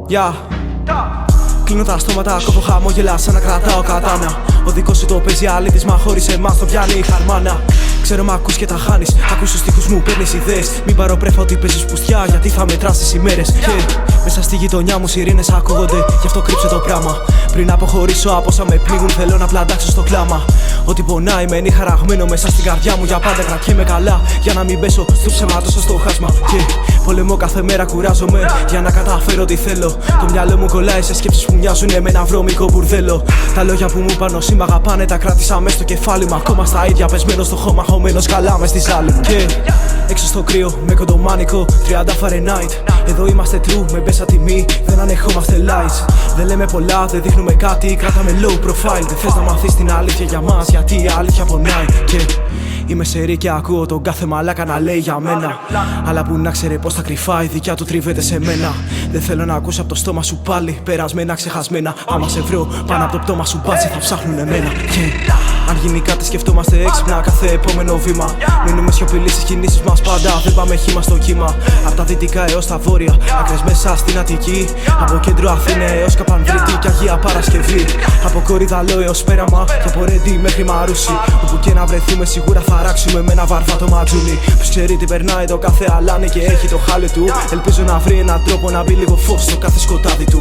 Yeah. Κλείνω τα στόματα, κόβω χαμόγελα σαν να κρατάω κατάνα. Ο δικός σου το παίζει αλήτης, μα χωρίς εμάς το πιάνει η χαρμάνα. Ξέρω μ' ακούς και τα χάνεις, ακούς τους στίχους μου, παίρνεις ιδέες. Μην παροπρέφω ότι παίζεις πουστιά, γιατί θα μετράς τις ημέρες. Μέσα στη γειτονιά μου σιρήνες ακούγονται, γι' αυτό κρύψε το πράγμα. Πριν αποχωρήσω από όσα με πνίγουν, θέλω να πλαντάξω στο κλάμα. Ό,τι πονάει μένει χαραγμένο μέσα στην καρδιά μου. Για πάντα κρατιέμαι καλά, για να μην πέσω στο ψέματος στο χάσμα. Πολεμώ κάθε μέρα, κουράζομαι για να καταφέρω τι θέλω. Το μυαλό μου κολλάει σε σκέψεις που μοιάζουν με ένα βρώμικο μπουρδέλο. Τα λόγια που μου είπαν όσοι μ' αγαπάνε τα κράτησα μες στο κεφάλι μου. Ακόμα στα ίδια πεσμένο στο χώμα, χωμένος καλά μες στη ζάλη μου. Έξω στο κρύο με κοντομάνικο 30 Fahrenheit. Εδώ είμαστε true με μπέσα τιμή, δεν ανεχόμαστε lies. Δεν λέμε πολλά, δεν δείχνουμε κάτι, κράταμε low profile. Δεν θες να μαθείς την αλήθεια για μας, γιατί η αλήθεια πονάει. Είμαι σε ρί και ακούω τον κάθε μαλάκα να λέει για μένα. Αλλά που να ξέρει πως τα κρυφά, η δικιά του τριβέται σε μένα. Δεν θέλω να ακούσω από το στόμα σου πάλι περασμένα, ξεχασμένα. Άμα σε βρω πάνω από το πτώμα σου μπάτσι θα ψάχνουν εμένα. Αν γίνει κάτι σκεφτόμαστε έξυπνα κάθε επόμενο βήμα. Μείνουμε σιωπηλοί στις κινήσεις μας πάντα, δεν πάμε χύμα στο κύμα. Απ' τα δυτικά έως τα βόρεια, άκρες μέσα στην Αττική. Από κέντρο Αθήνα έως Καπανδρίτη και Αγία Παρασκευή. Από Κορυδαλό έως Πέραμα και από Ρέντι μέχρι Μαρούσι. Όπου και να βρεθούμε σίγουρα θα ράξουμε με ένα βαρβάτο ματζούνι. Ποιος ξέρει τι περνάει το κάθε αλάνι και έχει το χάλι του. Ελπίζω να βρει έναν τρόπο να μπει λίγο φως στο κάθε σκοτάδι του.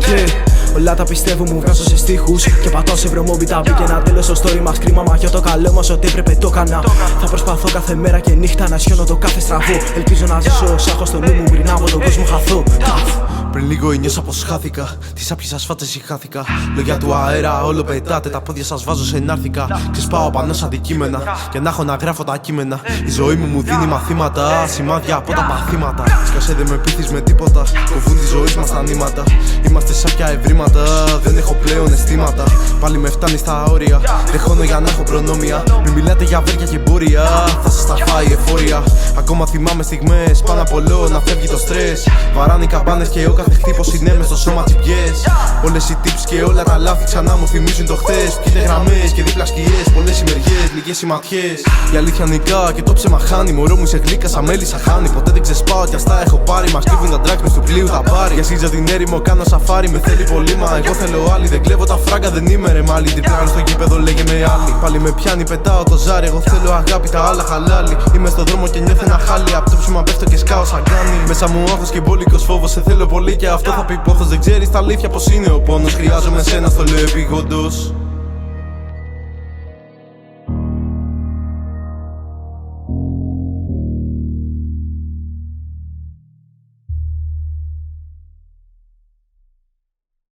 Όλα τα πιστεύω μου βγάζω σε στίχους και πατάω σε βρωμόμπιτα. Μπήκε ένα τέλος στο story μας, κρίμα μα για το καλό μας ό,τι έπρεπε το έκανα. Θα προσπαθώ κάθε μέρα και νύχτα να σιώνω το κάθε στραβό. Ελπίζω να ζήσω όσα έχω στο νου μου πριν από τον κόσμο χαθώ. Πριν λίγο νιώσα πως χάθηκα, τις άπιες φάτσες χάθηκα. Λόγια του αέρα όλο πετάτε, τα πόδια σας βάζω σε νάρθηκα. Ξεσπάω πάνω σαν αντικείμενα και να έχω να γράφω τα κείμενα. Η ζωή μου δίνει μαθήματα, σημάδια από τα παθήματα. Σκασέ δεν με πείθεις με τίποτα, κοβούν τη ζωή μας τα νήματα. Είμαστε σάπια ευρήματα, δεν έχω πλέον αισθήματα. Πάλι με φτάνει στα όρια, δεν χώνω για να έχω προνόμια. Μην μιλάτε για βέρκια και εμπόρια, θα σας τα φάει εφορία. Ακόμα θυμάμαι στιγμές, πάνω απ' όλο να φεύγει το στρες. Βαράνε οι καμπάνες και ο κάθε χτύπος είναι μες στο σώμα τσιπιές. Όλες οι tips και όλα τα λάθη ξανά μου θυμίζουν το χθες. Πείτε γραμμές και δίπλα σκιές, πολλές ημεριές, λίγες οι ματιές. Η αλήθεια νικά και το ψέμα χάνει. Μωρό μου σε γλύκα σαν μέλισσα χάνει. Ποτέ δεν ξεσπάω κι αυτά έχω πάρει. Μας κρύβουν τα drag μες του πλοίου τα πάρει. Για σύντζα την έρημο κάνω σαφάρι. Με θέλει πολύ μα εγώ θέλω άλλη. Δεν κλέβω τα φράγκα, δεν είμαι ρε μάλι. Τριπλάρω στο γήπεδο λέγε με άλλη. Πάλι με πιάνει, πετάω το ζάρι. Εγώ θέλω αγάπη, τα άλλα χαλάλι. Είμαι στο δρόμο και νιώθω ένα χάλι. Απ' το ψήμα πέφτω και σκάω σαν κάνει. Μέσα μου άγχος και μπόλικος φόβος. Σε θέλω πολύ και αυτό θα πει πόθος. Δεν ξέρεις τα αλήθεια πως είναι ο πόνος. Χρειάζομαι σένα, στο λέω επιγόντως.